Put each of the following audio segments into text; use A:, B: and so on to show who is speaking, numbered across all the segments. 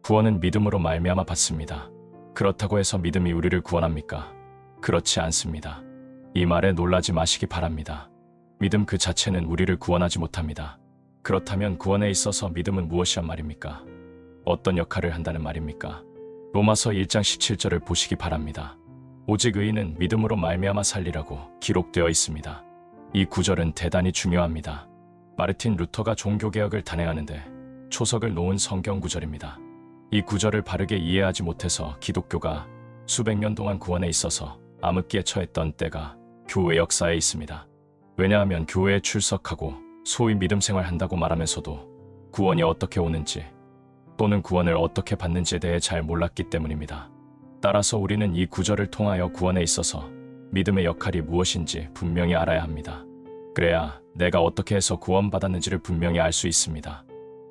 A: 구원은 믿음으로 말미암아 받습니다. 그렇다고 해서 믿음이 우리를 구원합니까? 그렇지 않습니다. 이 말에 놀라지 마시기 바랍니다. 믿음 그 자체는 우리를 구원하지 못합니다. 그렇다면 구원에 있어서 믿음은 무엇이란 말입니까? 어떤 역할을 한다는 말입니까? 로마서 1장 17절을 보시기 바랍니다. 오직 의인은 믿음으로 말미암아 살리라고 기록되어 있습니다. 이 구절은 대단히 중요합니다. 마르틴 루터가 종교개혁을 단행하는데 초석을 놓은 성경 구절입니다. 이 구절을 바르게 이해하지 못해서 기독교가 수백 년 동안 구원에 있어서 암흑기에 처했던 때가 교회 역사에 있습니다. 왜냐하면 교회에 출석하고 소위 믿음 생활한다고 말하면서도 구원이 어떻게 오는지 또는 구원을 어떻게 받는지에 대해 잘 몰랐기 때문입니다. 따라서 우리는 이 구절을 통하여 구원에 있어서 믿음의 역할이 무엇인지 분명히 알아야 합니다. 그래야 내가 어떻게 해서 구원받았는지를 분명히 알 수 있습니다.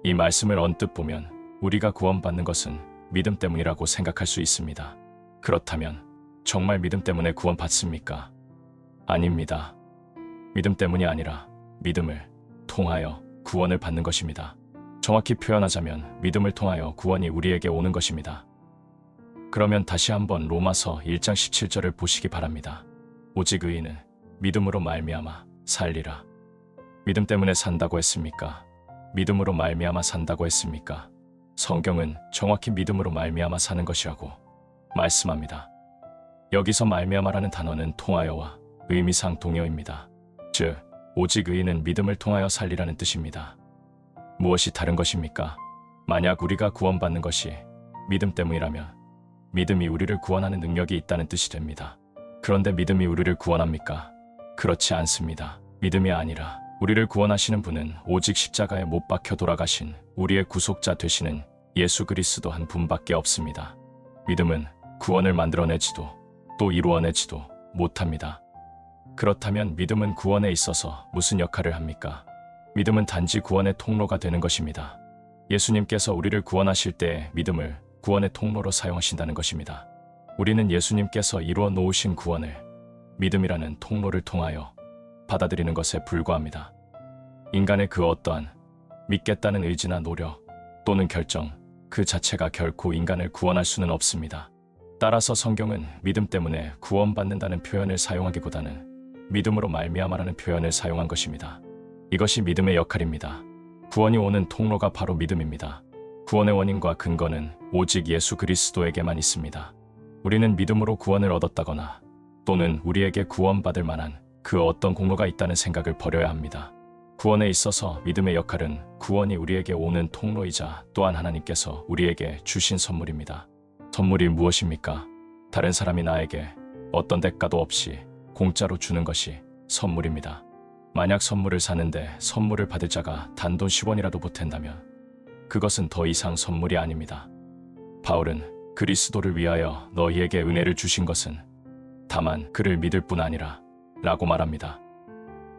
A: 이 말씀을 언뜻 보면 우리가 구원받는 것은 믿음 때문이라고 생각할 수 있습니다. 그렇다면 정말 믿음 때문에 구원받습니까? 아닙니다. 믿음 때문이 아니라 믿음을 통하여 구원을 받는 것입니다. 정확히 표현하자면 믿음을 통하여 구원이 우리에게 오는 것입니다. 그러면 다시 한번 로마서 1장 17절을 보시기 바랍니다. 오직 의인은 믿음으로 말미암아 살리라. 믿음 때문에 산다고 했습니까? 믿음으로 말미암아 산다고 했습니까? 성경은 정확히 믿음으로 말미암아 사는 것이라고 말씀합니다. 여기서 말미암아라는 단어는 통하여와 의미상 동요입니다. 즉, 오직 의인은 믿음을 통하여 살리라는 뜻입니다. 무엇이 다른 것입니까? 만약 우리가 구원받는 것이 믿음 때문이라면 믿음이 우리를 구원하는 능력이 있다는 뜻이 됩니다. 그런데 믿음이 우리를 구원합니까? 그렇지 않습니다. 믿음이 아니라 우리를 구원하시는 분은 오직 십자가에 못 박혀 돌아가신 우리의 구속자 되시는 예수 그리스도 한 분밖에 없습니다. 믿음은 구원을 만들어내지도 또 이루어내지도 못합니다. 그렇다면 믿음은 구원에 있어서 무슨 역할을 합니까? 믿음은 단지 구원의 통로가 되는 것입니다. 예수님께서 우리를 구원하실 때 믿음을 구원의 통로로 사용하신다는 것입니다. 우리는 예수님께서 이루어 놓으신 구원을 믿음이라는 통로를 통하여 받아들이는 것에 불과합니다. 인간의 그 어떠한 믿겠다는 의지나 노력 또는 결정 그 자체가 결코 인간을 구원할 수는 없습니다. 따라서 성경은 믿음 때문에 구원받는다는 표현을 사용하기보다는 믿음으로 말미암아라는 표현을 사용한 것입니다. 이것이 믿음의 역할입니다. 구원이 오는 통로가 바로 믿음입니다. 구원의 원인과 근거는 오직 예수 그리스도에게만 있습니다. 우리는 믿음으로 구원을 얻었다거나 또는 우리에게 구원받을 만한 그 어떤 공로가 있다는 생각을 버려야 합니다. 구원에 있어서 믿음의 역할은 구원이 우리에게 오는 통로이자 또한 하나님께서 우리에게 주신 선물입니다. 선물이 무엇입니까? 다른 사람이 나에게 어떤 대가도 없이 공짜로 주는 것이 선물입니다. 만약 선물을 사는데 선물을 받을 자가 단돈 10원이라도 보탠다면 그것은 더 이상 선물이 아닙니다. 바울은 그리스도를 위하여 너희에게 은혜를 주신 것은 다만 그를 믿을 뿐 아니라 라고 말합니다.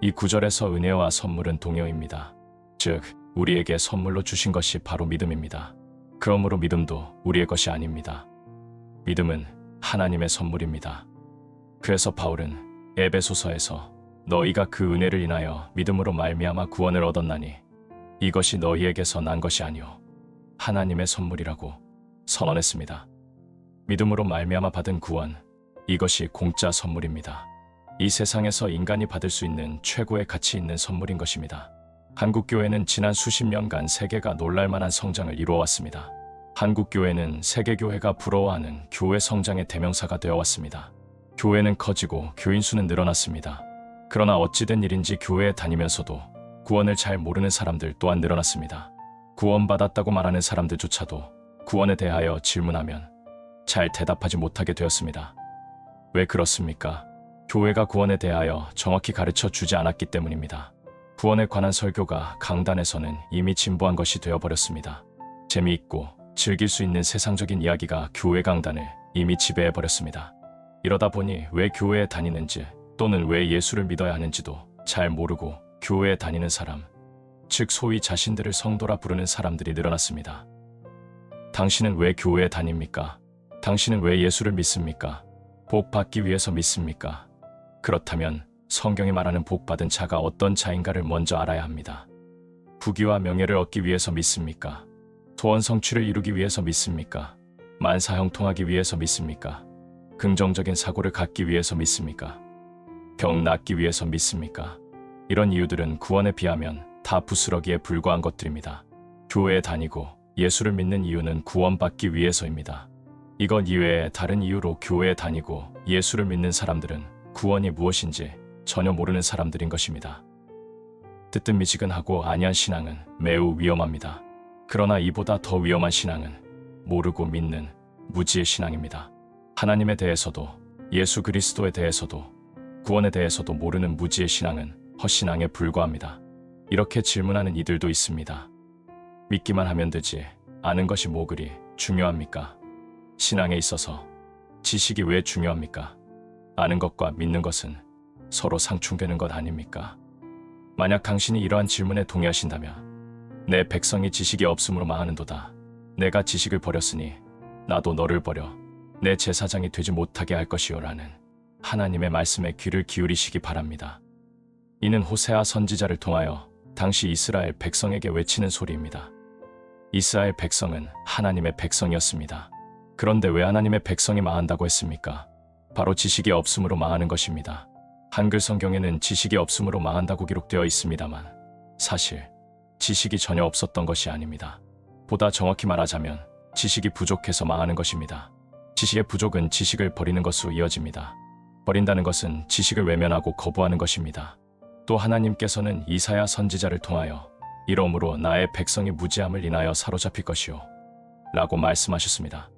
A: 이 구절에서 은혜와 선물은 동요입니다. 즉, 우리에게 선물로 주신 것이 바로 믿음입니다. 그러므로 믿음도 우리의 것이 아닙니다. 믿음은 하나님의 선물입니다. 그래서 바울은 에베소서에서 너희가 그 은혜를 인하여 믿음으로 말미암아 구원을 얻었나니 이것이 너희에게서 난 것이 아니오 하나님의 선물이라고 선언했습니다. 믿음으로 말미암아 받은 구원, 이것이 공짜 선물입니다. 이 세상에서 인간이 받을 수 있는 최고의 가치 있는 선물인 것입니다. 한국교회는 지난 수십 년간 세계가 놀랄만한 성장을 이루어왔습니다. 한국교회는 세계교회가 부러워하는 교회 성장의 대명사가 되어왔습니다. 교회는 커지고 교인 수는 늘어났습니다. 그러나 어찌된 일인지 교회에 다니면서도 구원을 잘 모르는 사람들 또한 늘어났습니다. 구원받았다고 말하는 사람들조차도 구원에 대하여 질문하면 잘 대답하지 못하게 되었습니다. 왜 그렇습니까? 교회가 구원에 대하여 정확히 가르쳐 주지 않았기 때문입니다. 구원에 관한 설교가 강단에서는 이미 진보한 것이 되어버렸습니다. 재미있고 즐길 수 있는 세상적인 이야기가 교회 강단을 이미 지배해버렸습니다. 이러다 보니 왜 교회에 다니는지 또는 왜 예수를 믿어야 하는지도 잘 모르고 교회에 다니는 사람, 즉 소위 자신들을 성도라 부르는 사람들이 늘어났습니다. 당신은 왜 교회에 다닙니까? 당신은 왜 예수를 믿습니까? 복 받기 위해서 믿습니까? 그렇다면 성경이 말하는 복받은 자가 어떤 자인가를 먼저 알아야 합니다. 부귀와 명예를 얻기 위해서 믿습니까? 소원 성취를 이루기 위해서 믿습니까? 만사 형통하기 위해서 믿습니까? 긍정적인 사고를 갖기 위해서 믿습니까? 병 낫기 위해서 믿습니까? 이런 이유들은 구원에 비하면 다 부스러기에 불과한 것들입니다. 교회에 다니고 예수를 믿는 이유는 구원받기 위해서입니다. 이것 이외에 다른 이유로 교회에 다니고 예수를 믿는 사람들은 구원이 무엇인지 전혀 모르는 사람들인 것입니다. 뜨뜻미지근하고 안이한 신앙은 매우 위험합니다. 그러나 이보다 더 위험한 신앙은 모르고 믿는 무지의 신앙입니다. 하나님에 대해서도 예수 그리스도에 대해서도 구원에 대해서도 모르는 무지의 신앙은 헛신앙에 불과합니다. 이렇게 질문하는 이들도 있습니다. 믿기만 하면 되지 아는 것이 뭐 그리 중요합니까? 신앙에 있어서 지식이 왜 중요합니까? 아는 것과 믿는 것은 서로 상충되는 것 아닙니까? 만약 당신이 이러한 질문에 동의하신다면 내 백성이 지식이 없음으로 망하는도다. 내가 지식을 버렸으니 나도 너를 버려 내 제사장이 되지 못하게 할 것이요 라는 하나님의 말씀에 귀를 기울이시기 바랍니다. 이는 호세아 선지자를 통하여 당시 이스라엘 백성에게 외치는 소리입니다. 이스라엘 백성은 하나님의 백성이었습니다. 그런데 왜 하나님의 백성이 망한다고 했습니까? 바로 지식이 없음으로 망하는 것입니다. 한글 성경에는 지식이 없음으로 망한다고 기록되어 있습니다만 사실 지식이 전혀 없었던 것이 아닙니다. 보다 정확히 말하자면 지식이 부족해서 망하는 것입니다. 지식의 부족은 지식을 버리는 것으로 이어집니다. 버린다는 것은 지식을 외면하고 거부하는 것입니다. 또 하나님께서는 이사야 선지자를 통하여 이러므로 나의 백성이 무지함을 인하여 사로잡힐 것이요 라고 말씀하셨습니다.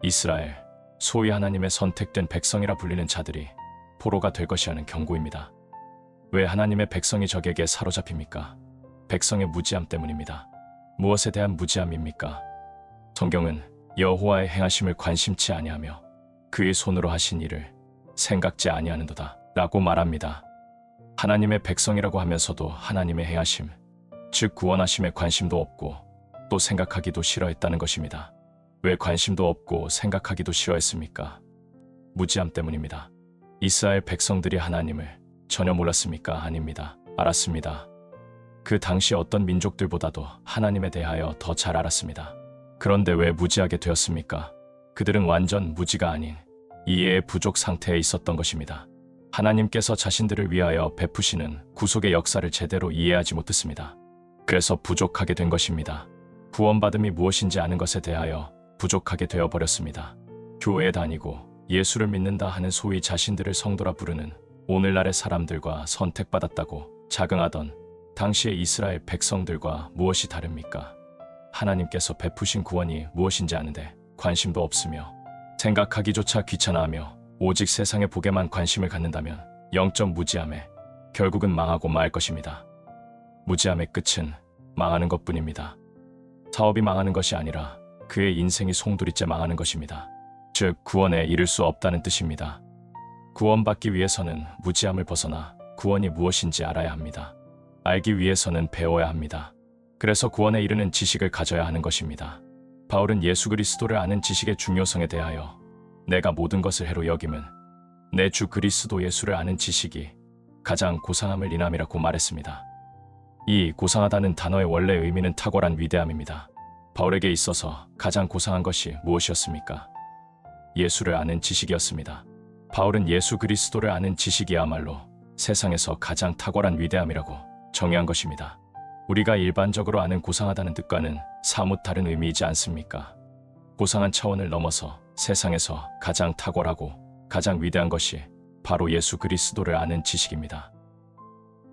A: 이스라엘, 소위 하나님의 선택된 백성이라 불리는 자들이 포로가 될 것이라는 경고입니다. 왜 하나님의 백성이 적에게 사로잡힙니까? 백성의 무지함 때문입니다. 무엇에 대한 무지함입니까? 성경은 여호와의 행하심을 관심치 아니하며 그의 손으로 하신 일을 생각지 아니하는도다 라고 말합니다. 하나님의 백성이라고 하면서도 하나님의 행하심, 즉 구원하심에 관심도 없고 또 생각하기도 싫어했다는 것입니다. 왜 관심도 없고 생각하기도 싫어했습니까? 무지함 때문입니다. 이스라엘 백성들이 하나님을 전혀 몰랐습니까? 아닙니다. 알았습니다. 그 당시 어떤 민족들보다도 하나님에 대하여 더 잘 알았습니다. 그런데 왜 무지하게 되었습니까? 그들은 완전 무지가 아닌 이해의 부족 상태에 있었던 것입니다. 하나님께서 자신들을 위하여 베푸시는 구속의 역사를 제대로 이해하지 못했습니다. 그래서 부족하게 된 것입니다. 구원받음이 무엇인지 아는 것에 대하여 부족하게 되어버렸습니다. 교회에 다니고 예수를 믿는다 하는 소위 자신들을 성도라 부르는 오늘날의 사람들과 선택받았다고 자긍하던 당시의 이스라엘 백성들과 무엇이 다릅니까? 하나님께서 베푸신 구원이 무엇인지 아는데 관심도 없으며 생각하기조차 귀찮아하며 오직 세상의 복에만 관심을 갖는다면 영적 무지함에 결국은 망하고 말 것입니다. 무지함의 끝은 망하는 것뿐입니다. 사업이 망하는 것이 아니라 그의 인생이 송두리째 망하는 것입니다. 즉 구원에 이를 수 없다는 뜻입니다. 구원받기 위해서는 무지함을 벗어나 구원이 무엇인지 알아야 합니다. 알기 위해서는 배워야 합니다. 그래서 구원에 이르는 지식을 가져야 하는 것입니다. 바울은 예수 그리스도를 아는 지식의 중요성에 대하여 내가 모든 것을 해로 여김은 내 주 그리스도 예수를 아는 지식이 가장 고상함을 인함이라고 말했습니다. 이 고상하다는 단어의 원래 의미는 탁월한 위대함입니다. 바울에게 있어서 가장 고상한 것이 무엇이었습니까? 예수를 아는 지식이었습니다. 바울은 예수 그리스도를 아는 지식이야말로 세상에서 가장 탁월한 위대함이라고 정의한 것입니다. 우리가 일반적으로 아는 고상하다는 뜻과는 사뭇 다른 의미이지 않습니까? 고상한 차원을 넘어서 세상에서 가장 탁월하고 가장 위대한 것이 바로 예수 그리스도를 아는 지식입니다.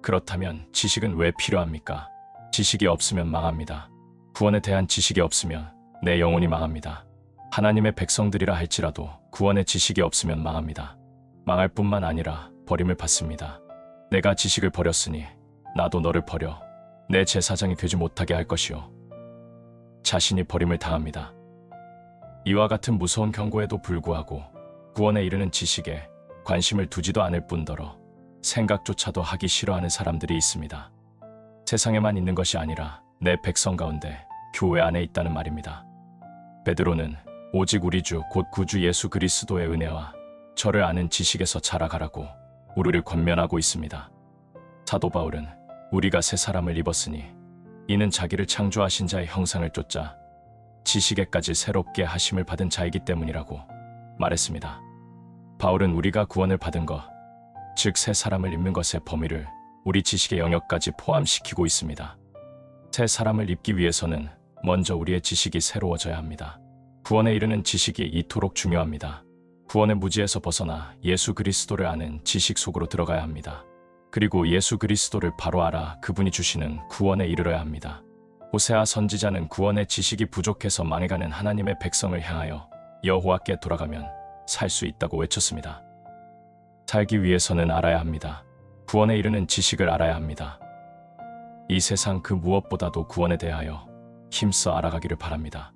A: 그렇다면 지식은 왜 필요합니까? 지식이 없으면 망합니다. 구원에 대한 지식이 없으면 내 영혼이 망합니다. 하나님의 백성들이라 할지라도 구원의 지식이 없으면 망합니다. 망할 뿐만 아니라 버림을 받습니다. 내가 지식을 버렸으니 나도 너를 버려 내 제사장이 되지 못하게 할 것이요. 자신이 버림을 당합니다. 이와 같은 무서운 경고에도 불구하고 구원에 이르는 지식에 관심을 두지도 않을 뿐더러 생각조차도 하기 싫어하는 사람들이 있습니다. 세상에만 있는 것이 아니라 내 백성 가운데 교회 안에 있다는 말입니다. 베드로는 오직 우리 주 곧 구주 예수 그리스도의 은혜와 저를 아는 지식에서 자라가라고 우리를 권면하고 있습니다. 사도 바울은 우리가 새 사람을 입었으니 이는 자기를 창조하신 자의 형상을 쫓아 지식에까지 새롭게 하심을 받은 자이기 때문이라고 말했습니다. 바울은 우리가 구원을 받은 것, 즉 새 사람을 입는 것의 범위를 우리 지식의 영역까지 포함시키고 있습니다. 새 사람을 입기 위해서는 먼저 우리의 지식이 새로워져야 합니다. 구원에 이르는 지식이 이토록 중요합니다. 구원의 무지에서 벗어나 예수 그리스도를 아는 지식 속으로 들어가야 합니다. 그리고 예수 그리스도를 바로 알아 그분이 주시는 구원에 이르러야 합니다. 호세아 선지자는 구원의 지식이 부족해서 망해가는 하나님의 백성을 향하여 여호와께 돌아가면 살 수 있다고 외쳤습니다. 살기 위해서는 알아야 합니다. 구원에 이르는 지식을 알아야 합니다. 이 세상 그 무엇보다도 구원에 대하여 힘써 알아가기를 바랍니다.